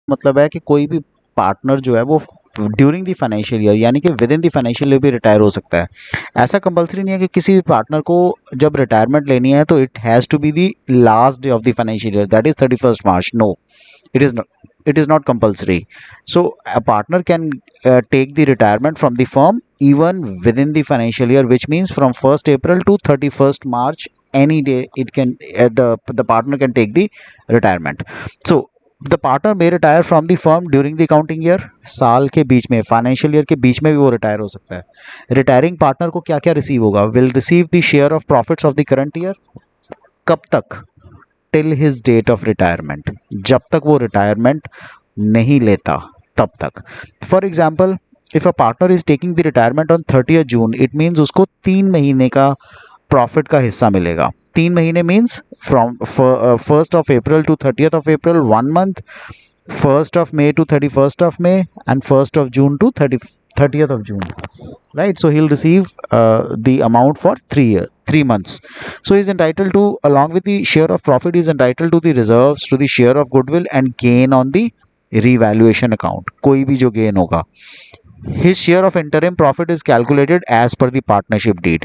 मतलब है कि कोई भी पार्टनर जो है वो ड्यूरिंग द फाइनेंशियल ईयर यानी कि with in the financial year भी रिटायर हो सकता है। ऐसा कंपलसरी नहीं है कि किसी भी पार्टनर को जब रिटायरमेंट लेनी है तो it has to be the last day of the financial year, that is 31st March। No, it is not, it is not compulsory. So a partner can take the retirement from the firm even within the financial year, which means from 1st April to 31st March, any day it can the partner can take the retirement. So the partner may retire from the firm during the accounting year, साल के बीच में, financial year के बीच में भी वो retire हो सकता है। रिटायरिंग पार्टनर को क्या क्या रिसीव होगा? Will receive the share of profits of the current year. कब तक? Till his date of retirement, जब तक वो रिटायरमेंट नहीं लेता तब तक। For example, if a partner is taking the retirement on 30th June, it means उसको 3 महीने का प्रॉफिट का हिस्सा मिलेगा। 3 महीने means from 1st of April to 30th of April 1 month, 1st of May to 31st of May, and 1st of June to 30th of June, right? So he'll receive the amount for 3 months. So he's entitled to, along with the share of profit, he's entitled to the reserves, to the share of goodwill and gain on the revaluation account, कोई भी जो gain होगा। his share of interim profit is calculated as per the partnership deed,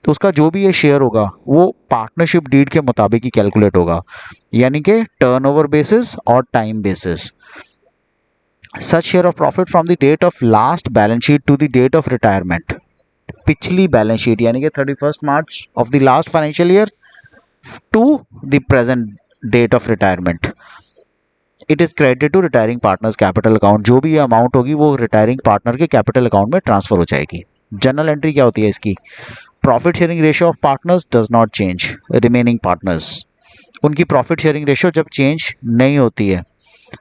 तो उसका जो भी ये share होगा वो पार्टनरशिप डीड के मुताबिक ही कैलकुलेट होगा, यानी कि टर्नओवर बेसिस और time basis. such share of profit from the date of last balance sheet to the date of retirement, पिछली बैलेंस शीट यानी कि 31st March of the last financial year to the present date of retirement, it is credited to retiring partners capital account. जो भी amount होगी वो retiring partner के capital account में transfer हो जाएगी। जनरल एंट्री क्या होती है इसकी? Profit sharing ratio of partners does not change, remaining partners, उनकी प्रॉफिट शेयरिंग रेशियो जब चेंज नहीं होती है।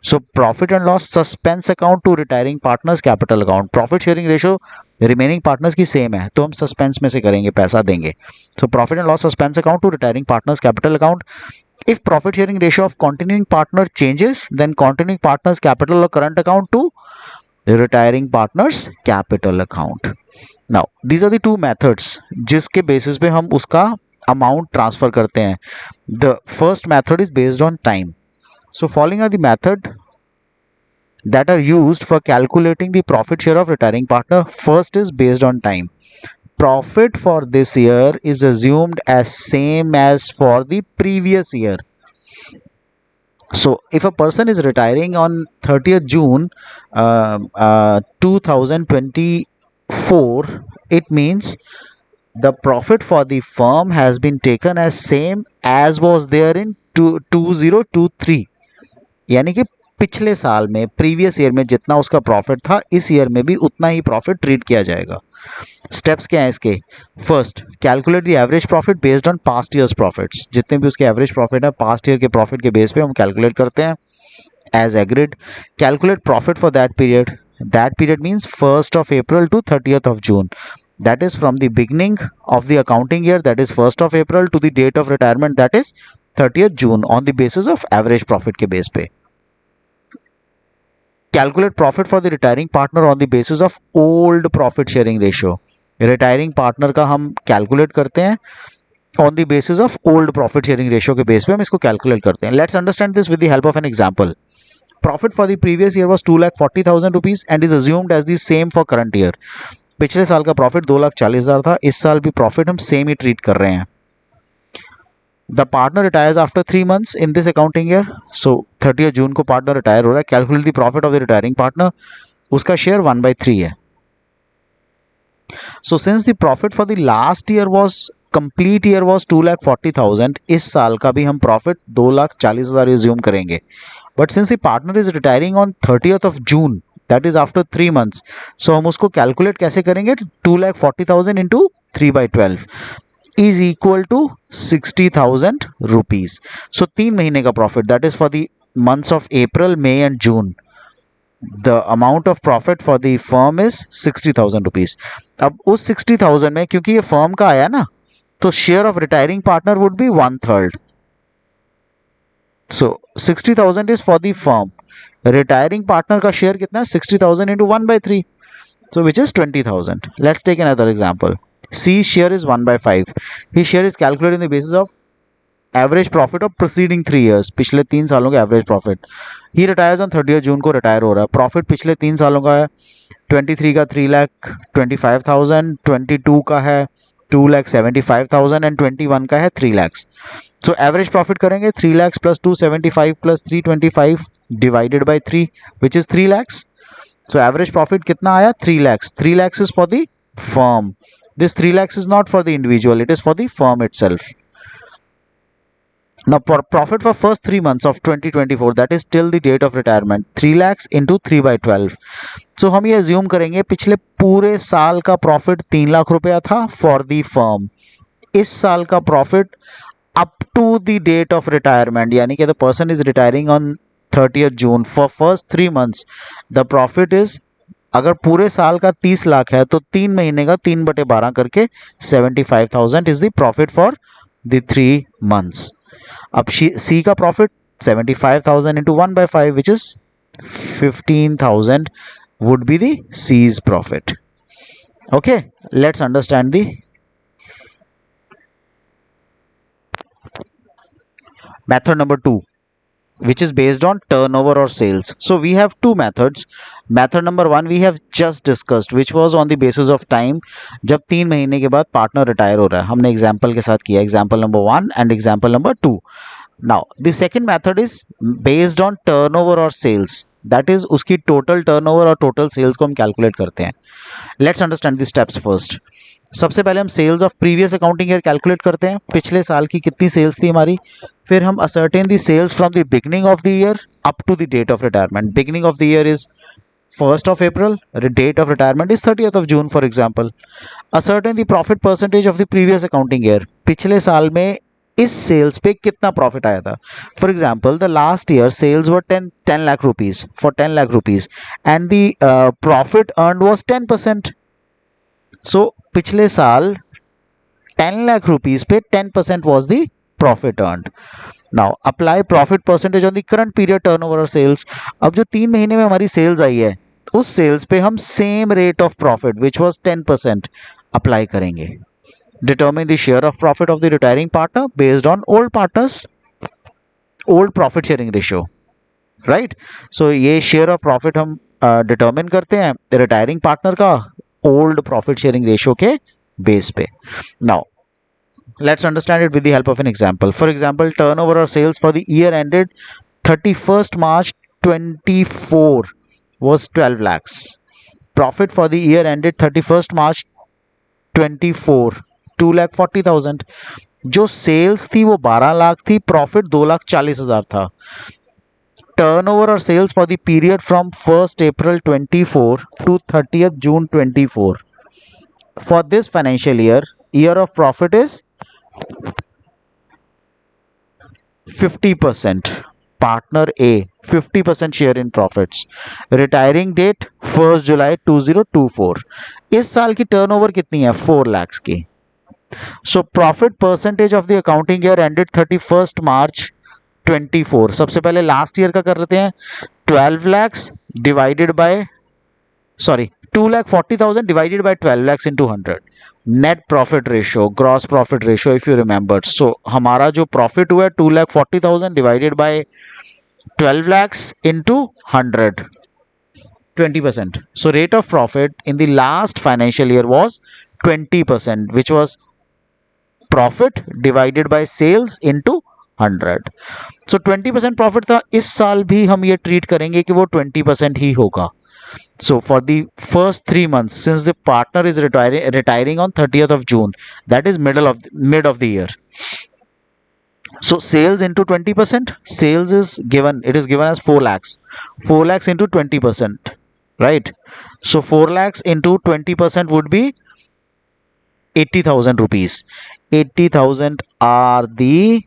So profit and loss suspense account to retiring partners capital account, profit sharing ratio remaining partners की सेम है तो हम suspense में से करेंगे, पैसा देंगे। So profit and loss suspense account to retiring partners capital account. If profit sharing ratio of continuing partner changes, then continuing partners capital or current account to retiring partners capital account. Now these are the two methods जिसके basis पे हम उसका amount transfer करते हैं। The first method is based on time. So following are the method that are used for calculating the profit share of retiring partner. First is based on time. Profit for this year is assumed as same as for the previous year. So if a person is retiring on 30th June 2024, it means the profit for the firm has been taken as same as was there in 2023, यानी कि पिछले साल में, previous year में जितना उसका profit था इस ईयर में भी उतना ही प्रॉफिट ट्रीट किया जाएगा। स्टेप्स क्या हैं इसके? First, calculate the average profit based on past years profits, जितने भी उसके एवरेज प्रॉफिट है पास्ट ईयर के प्रॉफिट के बेस पे हम कैलकुलेट करते हैं as agreed. Calculate profit for that period means 1st of April to 30th of June, that is from the beginning of the accounting year, that is 1st of April, to the date of retirement, that is 30th June, on the basis of average profit के base पे। Calculate profit for the retiring partner on the basis of old profit sharing ratio, retiring partner का हम calculate करते हैं on the basis of old profit sharing ratio के base पे हम इसको कैलकुलेट करते हैं। Let's understand this with the help of an example. Profit for the previous year was 2,40,000 rupees and is assumed as the same for current year. पिछले साल का profit 2,40,000 था, इस साल भी प्रॉफिट हम सेम ही ट्रीट कर रहे हैं। The partner retires after 3 months in this accounting year, so 30th June को पार्टनर रिटायर हो रहा है। Calculate the profit of the retiring partner, उसका शेयर 1/3 है। So since the profit for the last year was complete year was 2,40,000, इस साल का भी हम प्रॉफिट 2,40,000 रिज्यूम करेंगे। But since the partner is retiring on 30th of June, that is after 3 months, सो हम उसको कैलकुलेट कैसे करेंगे? 2,40,000 into 3/12 is equal to 60,000 rupees. So 3 महीने का profit, that is for the months of April, May and June. The amount of profit for the firm is 60,000 rupees. अब उस 60,000 में क्योंकि ये फर्म का आया ना, तो share of retiring partner would be 1/3. So 60,000 is for the firm. Retiring partner का शेयर कितना है? 60,000 into 1/3, so which is 20,000. Let's take another example. C's share is 1/5. His share is calculated on the basis of average profit of proceeding 3 years, पिछले 3 सालों का average profit. He retires on 30 जून को retire हो रहा है. Profit पिछले 3 सालों का है. 23 का 3,25,000, 22 का है 2,75,000 एंड 21 का है 3 lakhs. सो एवरेज प्रॉफिट करेंगे 3 lakhs plus 275 plus 325 divided by 3 which is 3 lakhs. So average profit कितना आया? 3 lakhs. 3 lakhs is for the firm. This 3 lakhs is not for the individual, it is for the firm itself. Now, for profit for first 3 months of 2024, that is till the date of retirement, 3 lakhs into 3 by 12. So हम ये assume करेंगे पिछले पूरे साल का profit 3 lakh रुपया था for the firm. इस साल का profit up to the date of retirement, यानी कि the person is retiring on 30th June, for first 3 months the profit is, अगर पूरे साल का 30 लाख है तो 3 महीने का 3/12 करके 75,000 is the profit for the 3 months. अब सी का profit 75,000 into 1/5 which is 15,000 would be the C's profit. Okay, let's understand the method number 2, which is based on turnover or sales. So we have two methods. Method number 1 we have just discussed, which was on the basis of time, जब 3 महीने के बाद partner retire हो रहा है. हमने example के साथ किया, example number 1 and example number 2. Now the second method is based on turnover or sales. That is उसकी total turnover और total sales को हम calculate करते हैं. Let's understand the steps first. सबसे पहले हम sales of previous accounting year calculate करते हैं, पिछले साल की कितनी सेल्स थी हमारी. फिर हम ascertain the sales from the beginning of the year up to the date of retirement. Beginning of the year is 1st of April, date of retirement is 30th of June for example. Ascertain the profit percentage of the previous accounting year, पिछले साल में इस sales पे कितना profit आया था. For example the last year sales were 10 lakh rupees, for 10 lakh rupees and the profit earned was 10%. So पिछले साल 10 lakh rupees पे 10% was the profit earned. Now apply profit percentage on the current period turnover or sales. अब जो 3 महीने में हमारी sales आई है उस सेल्स पे हम same rate of profit which was 10% apply करेंगे. Determine the share of profit of the retiring partner based on old partners old profit sharing ratio, right? So ये share of profit हम determine करते हैं retiring partner का old profit sharing ratio के base पे. Now let's understand it with the help of an example. For example, turnover or sales for the year ended 31st March 24 was 12 lakhs. Profit for the year ended 31st March 24 2,40,000. जो sales थी वो 12 लाख थी, profit 2,40,000 था. Turnover और sales for the period from 1st April 24 to 30th June 24 for this financial year of profit is 50%. Partner A 50% share in profits. Retiring date 1st July 2024. इस साल की turnover कितनी है? 4 lakhs की. So profit percentage of the accounting year ended 31st March 24. सबसे पहले last year का कर लेते हैं. 12 lakhs divided by 2,40,000 divided by 12 lakhs into 100. Net profit ratio, gross profit ratio if you remember. So हमारा जो profit हुआ है 2,40,000 divided by 12 lakhs into 100, 20%. So rate of profit in the last financial year was 20%, which was profit divided by sales into 100. So 20% profit था. इस साल भी हम ये ट्रीट करेंगे कि वो 20% ही होगा. So for the first 3 months, since the partner is retiring on 30th of June, that is mid of the year. So sales into 20%, sales is given, it is given as 4 lakhs. 4 lakhs into 20%, right? So 4 lakhs into 20% would be 80,000 rupees. 80,000 are the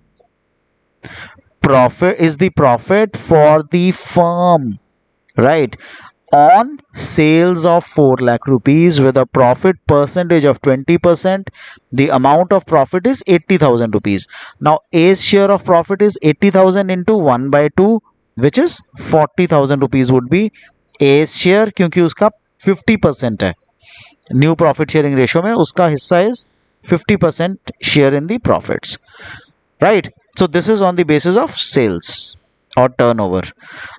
profit, is the profit for the firm, right? On sales of 4 lakh rupees with a profit percentage of 20%, the amount of profit is 80,000 rupees. Now A's share of profit is 80,000 into 1/2, which is 40,000 rupees would be A's share, क्योंकि उसका 50% है. New profit sharing ratio में उसका हिस्सा is 50% share in the profits. Right. So this is on the basis of sales और turnover.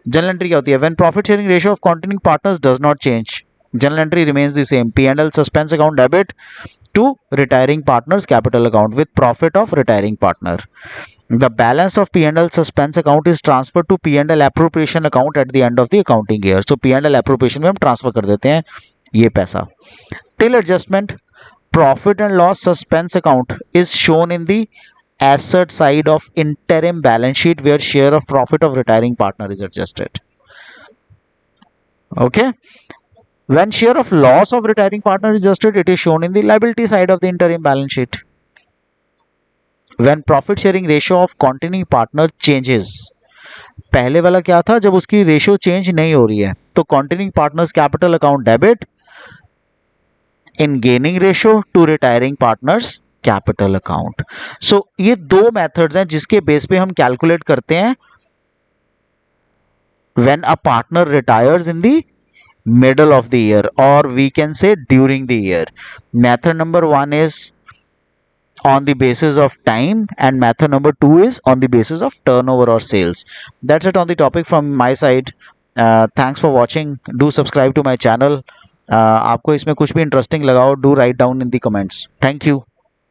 General entry क्या होती है? When profit sharing ratio of continuing partners does not change, general entry remains the same. P&L suspense account debit to retiring partners capital account with profit of retiring partner. The balance of P&L suspense account is transferred to P&L appropriation account at the end of the accounting year. So P&L appropriation में हम transfer कर देते हैं ये पैसा. Till adjustment, profit and loss suspense account is shown in the asset side of interim balance sheet where share of profit of retiring partner is adjusted. Okay. When share of loss of retiring partner is adjusted, it is shown in the liability side of the interim balance sheet. When profit sharing ratio of continuing partner changes, पहले वाला क्या था? जब उसकी ratio change नहीं हो रही है तो continuing partners capital account debit in gaining ratio to retiring partners capital account. So ये दो मेथड्स हैं जिसके बेस पे हम कैलकुलेट करते हैं when a partner retires in the middle of the year, or we can say during the year. Method number 1 is on the basis of time and method number 2 is on the basis of turnover or sales. That's it on the topic from my side. Thanks for watching. Do subscribe to my channel. आपको इसमें कुछ भी interesting लगा हो, do write down in the comments. Thank you.